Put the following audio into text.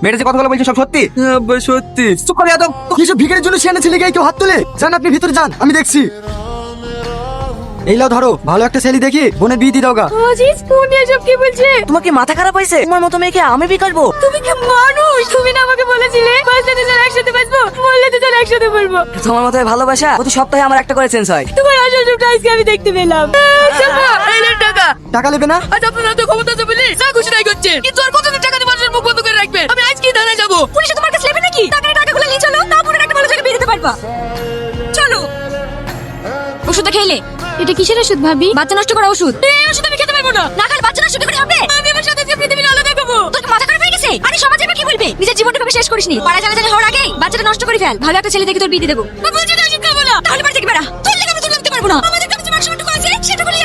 মেয়েটা যে কথাগুলো বলছে সব সত্যি? আব্বা সত্যি। চুপ করে যাও। কিছু ভিখারির জন্য সিয়ানা ছেলে গায়ে কেউ হাত তোলে? যান আপনি ভিতরে যান, আমি দেখছি। এই লাও ধরো, ভালো একটা ছেলে দেখি বোনের বিয়ে দিয়ে দাওগা। আজিজ কোন এসব কি বলছে? তোমার কি মাথা খারাপ হয়েছে? তোমার মতো মেয়েকে আমি বিয়ে করবো? তুমি কি মানুষ? তুমি না আমাকে বলেছিলে বাঁচলে তো চল একসাথে বাঁচবো, মরলে তো চল একসাথে মরবো। তোমার মতো ভালোবাসা প্রতি সপ্তাহে আমার একটা করে চেঞ্জ হয়। তোমার আসল রূপটা আজকে আমি দেখতে পেলাম। এই নেন টাকা। টাকা নেবে না? আজ আপনারা তো ক্ষমতা আছে বলে যা খুশি তাই করছেন, কিন্তু আর কতদিন টাকা দিয়ে মানুষের মুখ বন্ধ করে রাখবেন? আমি আজকেই থানায় যাবো। পুলিশে তোমার কাছে নেবে নাকি? টাকাগুলো নিয়ে চলো, তারপরে একটা ভালো জায়গায় বিয়ে দিতে পারবা। চলো। ওষুধটা খেলে। এটা কিসের ওষুধ ভাবি? বাচ্চা নষ্ট করা ওষুধ। এই ওষুধ আমি খেতে পারবো না। না খেলে বাচ্চা নষ্ট করে হবে। আমি আমার সাথে যে পৃথিবীর আলো দেখাবো। তোর কি মাথা খারাপ হয়ে গেছে? আরে সমাজে কি বলবে? নিজের জীবনটাকে শেষ করিসনি। পাড়া জানাজানি হওয়ার আগেই বাচ্চাটা নষ্ট করে ফেল। ভালো একটা ছেলে দেখে তোর বিয়ে দিয়ে দেবো। বলছি না ওষুধ খাবো না। তাহলে বাড়ি থেকে বেরা। তোর লেগে আমি তোর লাগতে পারবো না। আমাদের কাছে যে মাংসটুকু আছে সেটা বলি